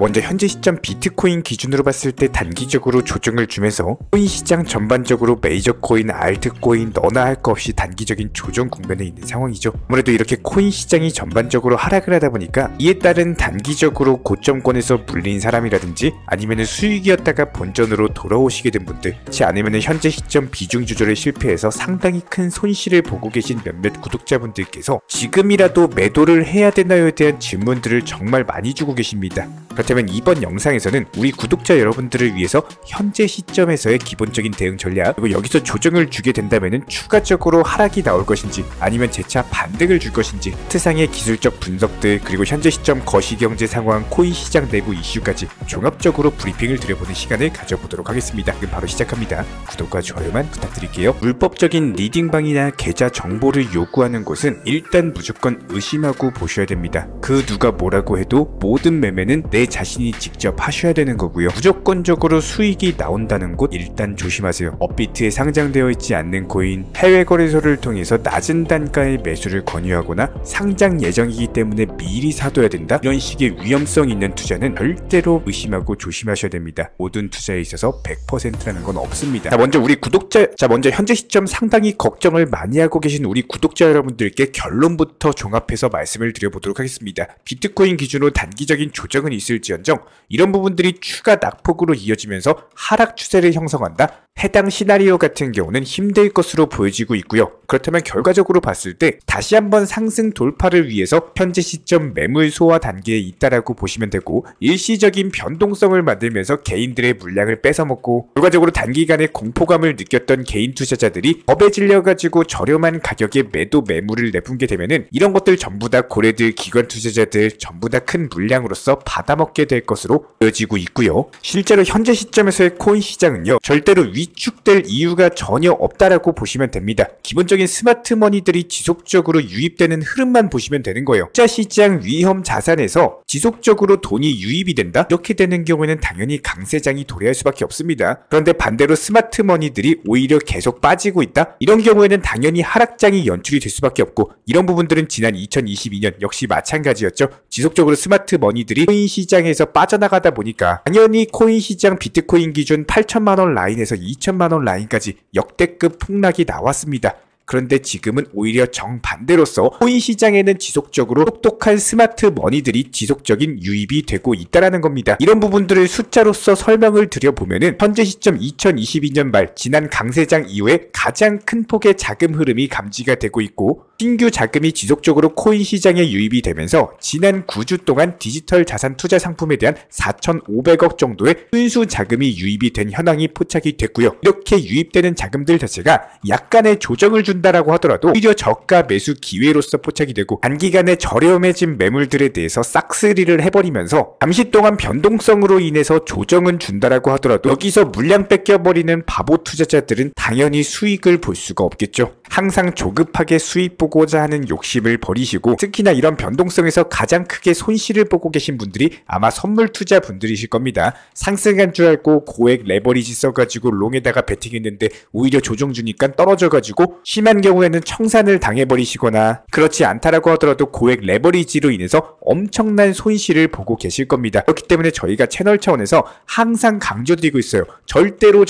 먼저 현재 시점 비트코인 기준으로 봤을 때 단기적으로 조정을 주면서 코인 시장 전반적으로 메이저 코인, 알트코인 너나 할 거 없이 단기적인 조정 국면에 있는 상황이죠. 아무래도 이렇게 코인 시장이 전반적으로 하락을 하다 보니까 이에 따른 단기적으로 고점권에서 물린 사람이라든지 아니면 수익이었다가 본전으로 돌아오시게 된 분들, 그렇지 않으면 현재 시점 비중 조절에 실패해서 상당히 큰 손실을 보고 계신 몇몇 구독자분들께서 지금이라도 매도를 해야 되나요에 대한 질문들을 정말 많이 주고 계십니다. 그렇다면 이번 영상에서는 우리 구독자 여러분들을 위해서 현재 시점에서의 기본적인 대응 전략, 그리고 여기서 조정을 주게 된다면 추가적으로 하락이 나올 것인지 아니면 재차 반등을 줄 것인지, 차트상의 기술적 분석들, 그리고 현재 시점 거시경제 상황, 코인 시장 내부 이슈까지 종합적으로 브리핑을 드려보는 시간을 가져보도록 하겠습니다. 그럼 바로 시작합니다. 구독과 좋아요만 부탁드릴게요. 불법적인 리딩방이나 계좌 정보를 요구하는 곳은 일단 무조건 의심하고 보셔야 됩니다. 그 누가 뭐라고 해도 모든 매매는 내 자신이 직접 하셔야 되는 거고요. 무조건적으로 수익이 나온다는 곳 일단 조심하세요. 업비트에 상장되어 있지 않는 코인, 해외 거래소를 통해서 낮은 단가의 매수를 권유하거나 상장 예정이기 때문에 미리 사둬야 된다, 이런 식의 위험성 있는 투자는 절대로 의심하고 조심하셔야 됩니다. 모든 투자에 있어서 100%라는 건 없습니다. 먼저 현재 시점 상당히 걱정을 많이 하고 계신 우리 구독자 여러분들께 결론부터 종합해서 말씀을 드려보도록 하겠습니다. 비트코인 기준으로 단기적인 조정은 있을지언정 이런 부분들이 추가 낙폭으로 이어지면서 하락 추세를 형성한다, 해당 시나리오 같은 경우는 힘들 것으로 보여지고 있고요. 그렇다면 결과적으로 봤을 때 다시 한번 상승 돌파를 위해서 현재 시점 매물 소화 단계에 있다라고 보시면 되고, 일시적인 변동성을 만들면서 개인들의 물량을 뺏어먹고 결과적으로 단기간에 공포감을 느꼈던 개인 투자자들이 법에 질려가지고 저렴한 가격에 매도 매물을 내뿜게 되면은 이런 것들 전부 다 고래들, 기관 투자자들 전부 다 큰 물량으로서 받아먹게 될 것으로 보여지고 있고요. 실제로 현재 시점에서의 코인 시장은요, 절대로 위축될 이유가 전혀 없다라고 보시면 됩니다. 기본적인 스마트 머니들이 지속적으로 유입되는 흐름만 보시면 되는 거예요. 투자 시장 위험 자산에서 지속적으로 돈이 유입이 된다? 이렇게 되는 경우에는 당연히 강세장이 도래할 수밖에 없습니다. 그런데 반대로 스마트 머니들이 오히려 계속 빠지고 있다? 이런 경우에는 당연히 하락장이 연출이 될 수밖에 없고, 이런 부분들은 지난 2022년 역시 마찬가지였죠. 지속적으로 스마트 머니들이 코인 시장에서 빠져나가다 보니까 당연히 코인 시장 비트코인 기준 8천만원 라인에서 2천만원 라인까지 역대급 폭락이 나왔습니다. 그런데 지금은 오히려 정반대로서 코인 시장에는 지속적으로 똑똑한 스마트 머니들이 지속적인 유입이 되고 있다는 겁니다. 이런 부분들을 숫자로서 설명을 드려보면은 현재 시점 2022년 말 지난 강세장 이후에 가장 큰 폭의 자금 흐름이 감지가 되고 있고, 신규 자금이 지속적으로 코인 시장에 유입이 되면서 지난 9주 동안 디지털 자산 투자 상품에 대한 4,500억 정도의 순수 자금이 유입이 된 현황이 포착이 됐고요. 이렇게 유입되는 자금들 자체가 약간의 조정을 준다라고 하더라도 오히려 저가 매수 기회로서 포착이 되고, 단기간에 저렴해진 매물들에 대해서 싹쓸이를 해버리면서 잠시 동안 변동성으로 인해서 조정은 준다라고 하더라도 여기서 물량 뺏겨버리는 바보 투자자들은 당연히 수익을 볼 수가 없겠죠. 항상 조급하게 수익 보고자 하는 욕심을 버리시고, 특히나 이런 변동성에서 가장 크게 손실을 보고 계신 분들이 아마 선물 투자 분들이실 겁니다. 상승한 줄 알고 고액 레버리지 써가지고 롱에다가 베팅했는데 오히려 조정 주니까 떨어져가지고 심한 경우에는 청산을 당해버리시거나, 그렇지 않다라고 하더라도 고액 레버리지로 인해서 엄청난 손실을 보고 계실 겁니다. 그렇기 때문에 저희가 채널 차원에서 항상 강조드리고 있어요. 절대로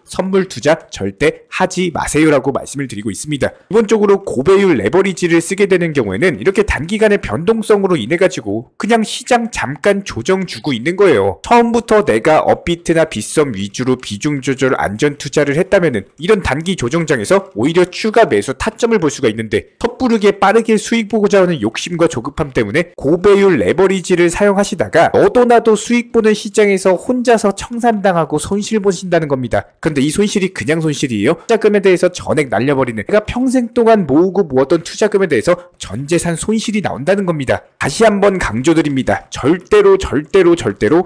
선물 투자 절대 하지 마세요 라고 말씀을 드리고 있습니다. 기본적으로 고배율 레버리지를 쓰게 되는 경우에는 이렇게 단기간의 변동성으로 인해 가지고 그냥 시장 잠깐 조정 주고 있는 거예요. 처음부터 내가 업비트나 빗썸 위주로 비중 조절 안전 투자를 했다면은 이런 단기 조정장에서 오히려 추가 매수 타점을 볼 수가 있는데, 섣부르게 빠르게 수익 보고자 하는 욕심과 조급함 때문에 고배율 레버리지를 사용하시다가 너도 나도 수익 보는 시장에서 혼자서 청산당하고 손실 보신다는 겁니다. 그런데 이 손실이 그냥 손실이에요? 투자금에 대해서 전액 날려버리는, 내가 평생 동안 모으고 모았던 투자금에 대해서 전 재산 손실이 나온다는 겁니다. 다시 한번 강조드립니다. 절대로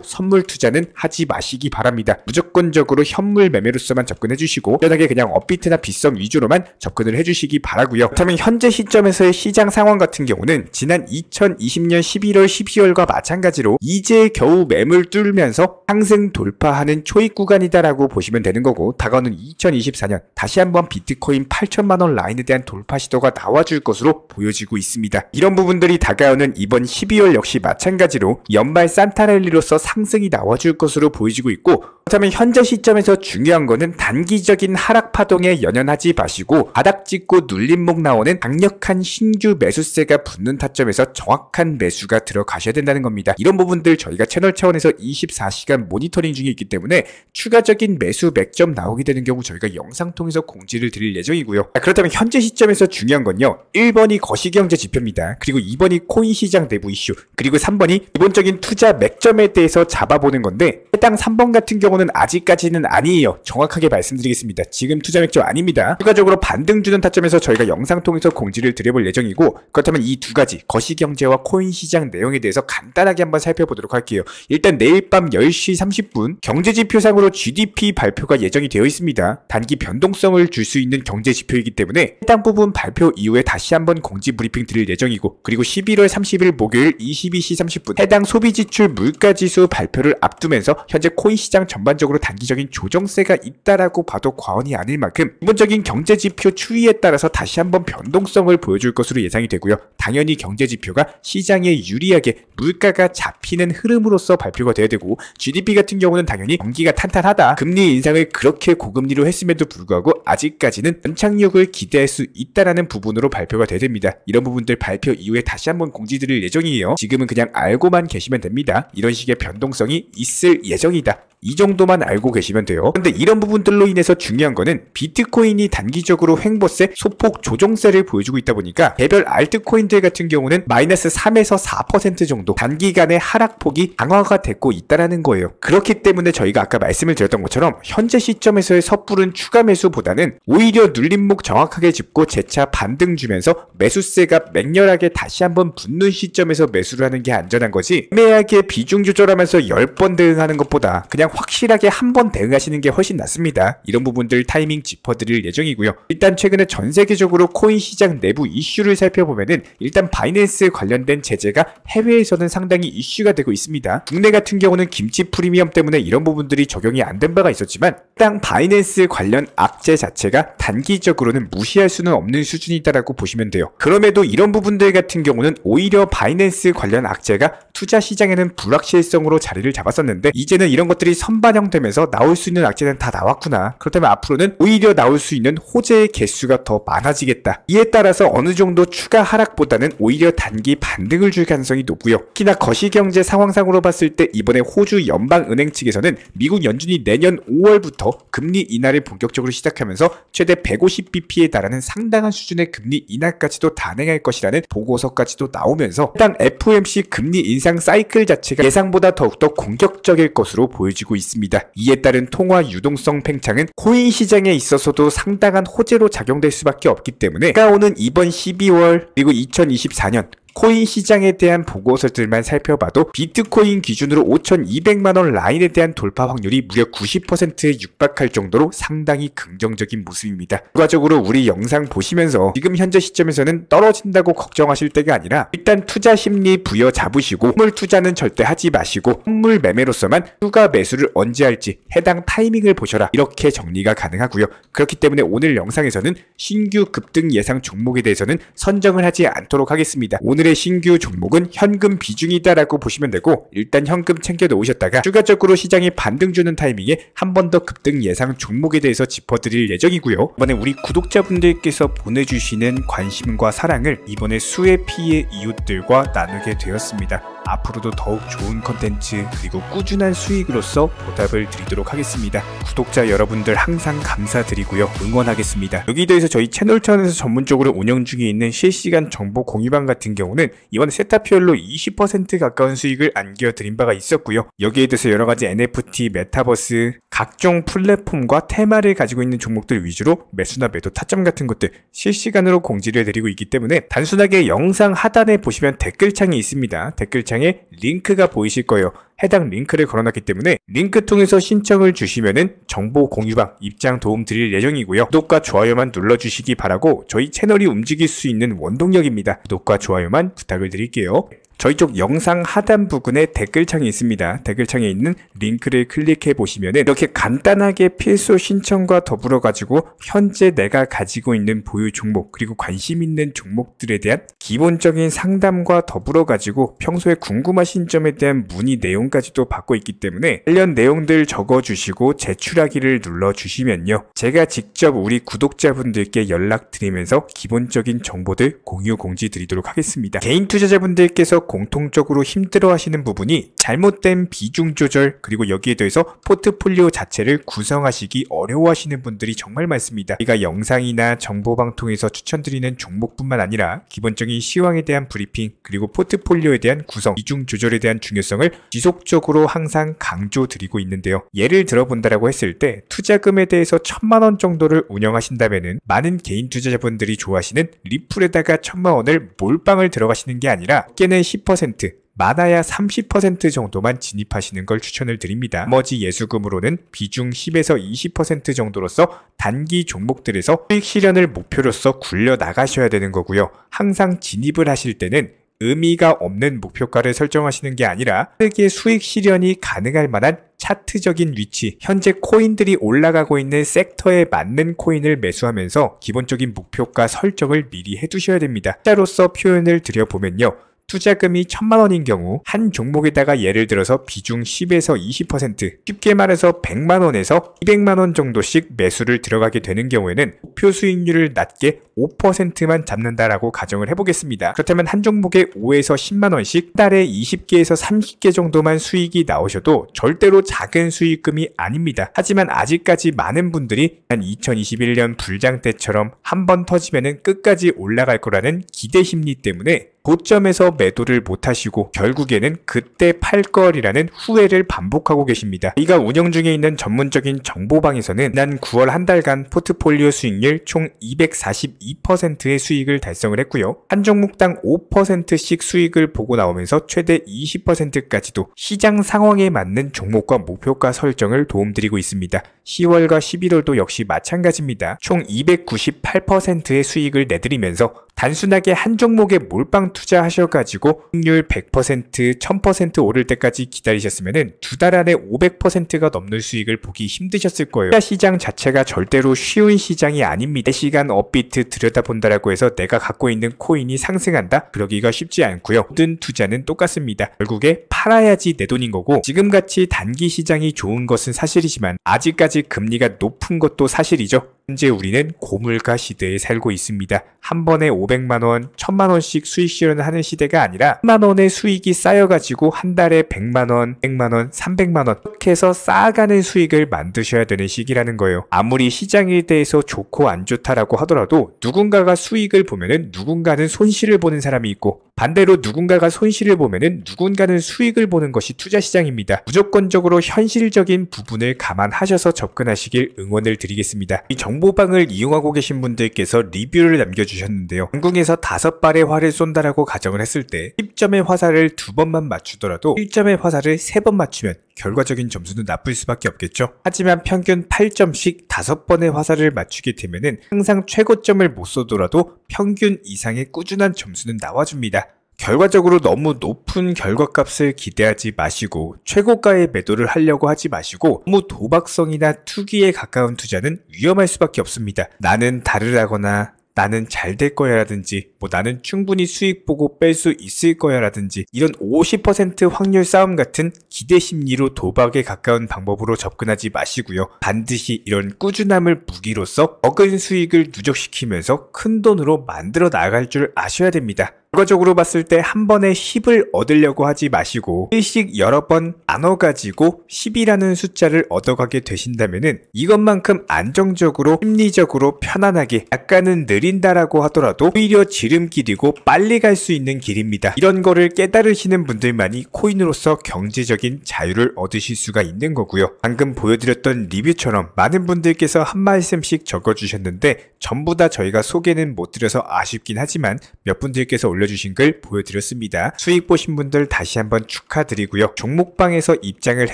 선물 투자는 하지 마시기 바랍니다. 무조건적으로 현물 매매로서만 접근해 주시고, 편하게 그냥 업비트나 빗썸 위주로만 접근을 해주시기 바라고요. 그렇다면 현재 시점에서의 시장 상황 같은 경우는 지난 2020년 11월 12월과 마찬가지로 이제 겨우 매물 뚫으면서 상승 돌파하는 초입 구간이다라고 보시면 되는 거고, 다가오는 2024년 다시 한번 비트코인 8천만원 라인에 대한 대한 돌파 시도가 나와줄 것으로 보여지고 있습니다. 이런 부분들이 다가오는 이번 12월 역시 마찬가지로 연말 산타랠리로서 상승이 나와줄 것으로 보여지고 있고, 그렇다면 현재 시점에서 중요한 거는 단기적인 하락 파동에 연연하지 마시고 바닥 찍고 눌림목 나오는 강력한 신규 매수세가 붙는 타점에서 정확한 매수가 들어가셔야 된다는 겁니다. 이런 부분들 저희가 채널 차원에서 24시간 모니터링 중에 있기 때문에 추가적인 매수 맥점 나오게 되는 경우 저희가 영상 통해서 공지를 드릴 예정이고요. 그렇다면 현재 시점에서 중요한 건요, 1번이 거시경제 지표입니다. 그리고 2번이 코인 시장 내부 이슈, 그리고 3번이 기본적인 투자 맥점에 대해서 잡아보는 건데, 해당 3번 같은 경우는 아직까지는 아니에요. 정확하게 말씀드리겠습니다. 지금 투자 맥점 아닙니다. 추가적으로 반등 주는 타점에서 저희가 영상 통해서 공지를 드려볼 예정이고, 그렇다면 이 두 가지 거시경제와 코인 시장 내용에 대해서 간단하게 한번 살펴보도록 할게요. 일단 내일 밤 10시 30분 경제지표상으로 GDP 발표가 예정이 되어 있습니다. 단기 변동성을 줄 수 있는 경제지표이기 때문에 해당 부분 발표 이후에 다시 한번 공지 브리핑 드릴 예정이고, 그리고 11월 30일 목요일 22시 30분 해당 소비지출 물가지수 발표를 앞두면서 현재 코인 시장 전반적으로 단기적인 조정세가 있다라고 봐도 과언이 아닐 만큼 기본적인 경제지표 추이에 따라서 다시 한번 변동성을 보여줄 것으로 예상이 되고요. 당연히 경제지표가 시장에 유리하게 물가가 잡히는 흐름으로서 발표가 돼야 되고, GDP 같은 경우는 당연히 경기가 탄탄하다, 금리 인상을 그렇게 고금리로 했음에도 불구하고 아직까지는 연착륙을 기대할 수 있다라는 부분으로 발표가 돼야 됩니다. 이런 부분들 발표 이후에 다시 한번 공지 드릴 예정이에요. 지금은 그냥 알고만 계시면 됩니다. 이런 식의 변동성이 있을 예정이다, 이 정도만 알고 계시면 돼요. 근데 이런 부분들로 인해서 중요한 거는 비트코인이 단기적으로 횡보세, 소폭 조정세를 보여주고 있다 보니까 개별 알트코인들 같은 경우는 마이너스 3에서 4% 정도 단기간의 하락폭이 강화가 됐고 있다라는 거예요. 그렇기 때문에 저희가 아까 말씀을 드렸던 것처럼 현재 시점에서의 섣부른 추가 매수보다는 오히려 눌림목 정확하게 짚고 재차 반등 주면서 매수세가 맹렬하게 다시 한번 붙는 시점에서 매수를 하는 게 안전한 거지, 애매하게 비중 조절하면서 10번 대응하는 것보다 그냥 확실하게 한 번 대응하시는 게 훨씬 낫습니다. 이런 부분들 타이밍 짚어드릴 예정이고요. 일단 최근에 전 세계적으로 코인 시장 내부 이슈를 살펴보면은 일단 바이낸스 관련된 제재가 해외에서는 상당히 이슈가 되고 있습니다. 국내 같은 경우는 김치 프리미엄 때문에 이런 부분들이 적용이 안 된 바가 있었지만, 일단 바이낸스 관련 악재 자체가 단기적으로는 무시할 수는 없는 수준이다라고 보시면 돼요. 그럼에도 이런 부분들 같은 경우는 오히려 바이낸스 관련 악재가 투자 시장에는 불확실성으로 자리를 잡았었는데, 이제는 이런 것들이 선반영되면서 나올 수 있는 악재는 다 나왔구나, 그렇다면 앞으로는 오히려 나올 수 있는 호재의 개수가 더 많아지겠다, 이에 따라서 어느 정도 추가 하락보다는 오히려 단기 반등을 줄 가능성이 높고요. 특히나 거시경제 상황상으로 봤을 때 이번에 호주 연방은행 측에서는 미국 연준이 내년 5월부터 금리 인하를 본격적으로 시작하면서 최대 150bp에 달하는 상당한 수준의 금리 인하까지도 단행할 것이라는 보고서까지도 나오면서 해당 FOMC 금리 인상 사이클 자체가 예상보다 더욱더 공격적일 것으로 보여지고 있습니다. 이에 따른 통화 유동성 팽창은 코인 시장에 있어서도 상당한 호재로 작용될 수밖에 없기 때문에 다가오는 이번 12월 그리고 2024년 코인 시장에 대한 보고서들만 살펴봐도 비트코인 기준으로 5,200만원 라인에 대한 돌파 확률이 무려 90%에 육박할 정도로 상당히 긍정적인 모습입니다. 결과적으로 우리 영상 보시면서 지금 현재 시점에서는 떨어진다고 걱정하실 때가 아니라 일단 투자 심리 부여 잡으시고 선물 투자는 절대 하지 마시고 선물 매매로서만 추가 매수를 언제 할지 해당 타이밍을 보셔라, 이렇게 정리가 가능하고요. 그렇기 때문에 오늘 영상에서는 신규 급등 예상 종목에 대해서는 선정을 하지 않도록 하겠습니다. 오늘의 신규 종목은 현금 비중이다라고 보시면 되고, 일단 현금 챙겨 놓으셨다가 추가적으로 시장이 반등 주는 타이밍에 한 번 더 급등 예상 종목에 대해서 짚어드릴 예정이고요. 이번에 우리 구독자분들께서 보내주시는 관심과 사랑을 이번에 수혜 피해 이웃들과 나누게 되었습니다. 앞으로도 더욱 좋은 컨텐츠 그리고 꾸준한 수익으로서 보답을 드리도록 하겠습니다. 구독자 여러분들 항상 감사드리고요. 응원하겠습니다. 여기에 대해서 저희 채널 차원에서 전문적으로 운영 중에 있는 실시간 정보 공유방 같은 경우는 이번 세타피얼로 20% 가까운 수익을 안겨드린 바가 있었고요. 여기에 대해서 여러가지 NFT, 메타버스, 각종 플랫폼과 테마를 가지고 있는 종목들 위주로 매수나 매도 타점 같은 것들 실시간으로 공지를 해드리고 있기 때문에 단순하게 영상 하단에 보시면 댓글창이 있습니다. 댓글창에 링크가 보이실 거예요. 해당 링크를 걸어놨기 때문에 링크 통해서 신청을 주시면은 정보 공유방 입장 도움 드릴 예정이고요. 구독과 좋아요만 눌러주시기 바라고 저희 채널이 움직일 수 있는 원동력입니다. 구독과 좋아요만 부탁을 드릴게요. 저희 쪽 영상 하단 부분에 댓글창이 있습니다. 댓글창에 있는 링크를 클릭해 보시면은 이렇게 간단하게 필수 신청과 더불어 가지고 현재 내가 가지고 있는 보유 종목 그리고 관심 있는 종목들에 대한 기본적인 상담과 더불어 가지고 평소에 궁금하신 점에 대한 문의 내용까지도 받고 있기 때문에 관련 내용들 적어주시고 제출하기를 눌러주시면요, 제가 직접 우리 구독자분들께 연락드리면서 기본적인 정보들 공유 공지 드리도록 하겠습니다. 개인 투자자분들께서 공통적으로 힘들어하시는 부분이 잘못된 비중 조절, 그리고 여기에 더해서 포트폴리오 자체를 구성하시기 어려워하시는 분들이 정말 많습니다. 우리가 영상이나 정보방통에서 추천드리는 종목뿐만 아니라 기본적인 시황에 대한 브리핑, 그리고 포트폴리오에 대한 구성, 비중 조절에 대한 중요성을 지속적으로 항상 강조드리고 있는데요. 예를 들어본다라고 했을 때 투자금에 대해서 1000만 원 정도를 운영하신다면은 많은 개인 투자자분들이 좋아하시는 리플에다가 1000만 원을 몰빵을 들어가시는 게 아니라 어깨는 10%, 많아야 30% 정도만 진입하시는 걸 추천을 드립니다. 나머지 예수금으로는 비중 10에서 20% 정도로서 단기 종목들에서 수익 실현을 목표로서 굴려 나가셔야 되는 거고요. 항상 진입을 하실 때는 의미가 없는 목표가를 설정하시는 게 아니라 빠르게 수익 실현이 가능할 만한 차트적인 위치, 현재 코인들이 올라가고 있는 섹터에 맞는 코인을 매수하면서 기본적인 목표가 설정을 미리 해두셔야 됩니다. 숫자로서 표현을 드려보면요, 투자금이 1000만 원인 경우 한 종목에다가 예를 들어서 비중 10에서 20%, 쉽게 말해서 100만 원에서 200만 원 정도씩 매수를 들어가게 되는 경우에는 목표 수익률을 낮게 5%만 잡는다라고 가정을 해보겠습니다. 그렇다면 한 종목에 5에서 10만 원씩 달에 20개에서 30개 정도만 수익이 나오셔도 절대로 작은 수익금이 아닙니다. 하지만 아직까지 많은 분들이 한 2021년 불장 때처럼 한 번 터지면은 끝까지 올라갈 거라는 기대 심리 때문에 고점에서 매도를 못하시고 결국에는 그때 팔 거리라는 후회를 반복하고 계십니다. 저희가 운영 중에 있는 전문적인 정보방에서는 지난 9월 한 달간 포트폴리오 수익률 총 242%의 수익을 달성을 했고요. 한 종목당 5%씩 수익을 보고 나오면서 최대 20%까지도 시장 상황에 맞는 종목과 목표가 설정을 도움드리고 있습니다. 10월과 11월도 역시 마찬가지입니다. 총 298%의 수익을 내드리면서 단순하게 한 종목에 몰빵 투자하셔가지고 수익률 100%, 1000% 오를 때까지 기다리셨으면 두 달 안에 500%가 넘는 수익을 보기 힘드셨을 거예요. 투자 시장 자체가 절대로 쉬운 시장이 아닙니다. 시간 업비트 들여다본다라고 해서 내가 갖고 있는 코인이 상승한다? 그러기가 쉽지 않고요. 모든 투자는 똑같습니다. 결국에 팔아야지 내 돈인 거고, 지금같이 단기 시장이 좋은 것은 사실이지만 아직까지 금리가 높은 것도 사실이죠. 현재 우리는 고물가 시대에 살고 있습니다. 한 번에 500만원, 1000만원씩 수익 실현을 하는 시대가 아니라 10만원의 수익이 쌓여가지고 한 달에 100만원, 100만원, 300만원 이렇게 해서 쌓아가는 수익을 만드셔야 되는 시기라는 거예요. 아무리 시장에 대해서 좋고 안 좋다라고 하더라도 누군가가 수익을 보면은 누군가는 손실을 보는 사람이 있고, 반대로 누군가가 손실을 보면은 누군가는 수익을 보는 것이 투자 시장입니다. 무조건적으로 현실적인 부분을 감안하셔서 접근하시길 응원을 드리겠습니다. 이 정보방을 이용하고 계신 분들께서 리뷰를 남겨주셨는데요. 한국에서 5발의 활을 쏜다라고 가정을 했을 때 10점의 화살을 2번만 맞추더라도 1점의 화살을 3번 맞추면 결과적인 점수는 나쁠 수밖에 없겠죠. 하지만 평균 8점씩 5번의 화살을 맞추게 되면은 항상 최고점을 못 쏘더라도 평균 이상의 꾸준한 점수는 나와줍니다. 결과적으로 너무 높은 결과값을 기대하지 마시고 최고가의 매도를 하려고 하지 마시고 너무 도박성이나 투기에 가까운 투자는 위험할 수밖에 없습니다. 나는 다르다거나 나는 잘 될 거야 라든지 나는 충분히 수익 보고 뺄 수 있을 거야 라든지 이런 50% 확률 싸움 같은 기대 심리로 도박에 가까운 방법으로 접근하지 마시고요. 반드시 이런 꾸준함을 무기로써 적은 수익을 누적시키면서 큰 돈으로 만들어 나갈 줄 아셔야 됩니다. 결과적으로 봤을 때 한 번에 10을 얻으려고 하지 마시고 일씩 여러 번 나눠가지고 10이라는 숫자를 얻어가게 되신다면은 이것만큼 안정적으로 심리적으로 편안하게 약간은 느린다라고 하더라도 오히려 지름길이고 빨리 갈 수 있는 길입니다. 이런 거를 깨달으시는 분들만이 코인으로서 경제적인 자유를 얻으실 수가 있는 거고요. 방금 보여드렸던 리뷰처럼 많은 분들께서 한 말씀씩 적어주셨는데 전부 다 저희가 소개는 못 드려서 아쉽긴 하지만 몇 분들께서 올려 올려주신 글 보여드렸습니다. 수익 보신 분들 다시 한번 축하드리고요. 종목방에서 입장을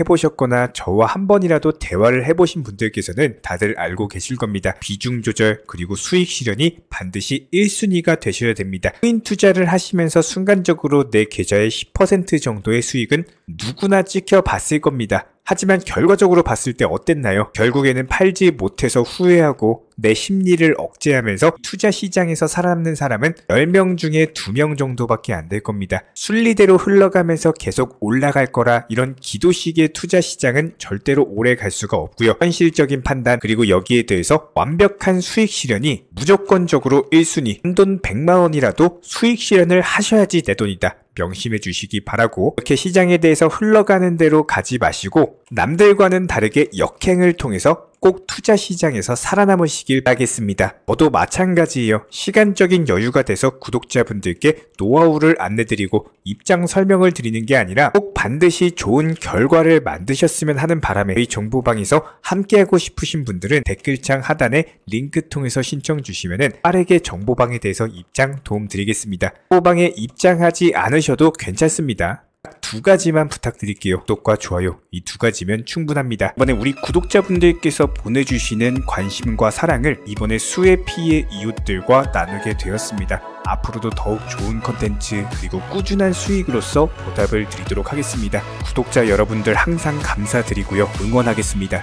해보셨거나 저와 한 번이라도 대화를 해보신 분들께서는 다들 알고 계실 겁니다. 비중 조절 그리고 수익 실현이 반드시 1순위가 되셔야 됩니다. 코인 투자를 하시면서 순간적으로 내 계좌의 10% 정도의 수익은 누구나 찍혀봤을 겁니다. 하지만 결과적으로 봤을 때 어땠나요? 결국에는 팔지 못해서 후회하고 내 심리를 억제하면서 투자 시장에서 살아남는 사람은 10명 중에 2명 정도밖에 안 될 겁니다. 순리대로 흘러가면서 계속 올라갈 거라 이런 기도식의 투자 시장은 절대로 오래 갈 수가 없고요. 현실적인 판단 그리고 여기에 대해서 완벽한 수익 실현이 무조건적으로 1순위. 한돈 100만 원이라도 수익 실현을 하셔야지 내 돈이다. 명심해 주시기 바라고, 이렇게 시장에 대해서 흘러가는 대로 가지 마시고 남들과는 다르게 역행을 통해서 꼭 투자 시장에서 살아남으시길 바라겠습니다. 저도 마찬가지예요. 시간적인 여유가 돼서 구독자분들께 노하우를 안내드리고 입장 설명을 드리는 게 아니라 꼭 반드시 좋은 결과를 만드셨으면 하는 바람에 저희 정보방에서 함께하고 싶으신 분들은 댓글창 하단에 링크 통해서 신청 주시면 빠르게 정보방에 대해서 입장 도움 드리겠습니다. 정보방에 입장하지 않으셔도 괜찮습니다. 딱 2가지만 부탁드릴게요. 구독과 좋아요, 이 2가지면 충분합니다. 이번에 우리 구독자분들께서 보내주시는 관심과 사랑을 이번에 수혜 피해 이웃들과 나누게 되었습니다. 앞으로도 더욱 좋은 컨텐츠 그리고 꾸준한 수익으로서 보답을 드리도록 하겠습니다. 구독자 여러분들 항상 감사드리고요. 응원하겠습니다.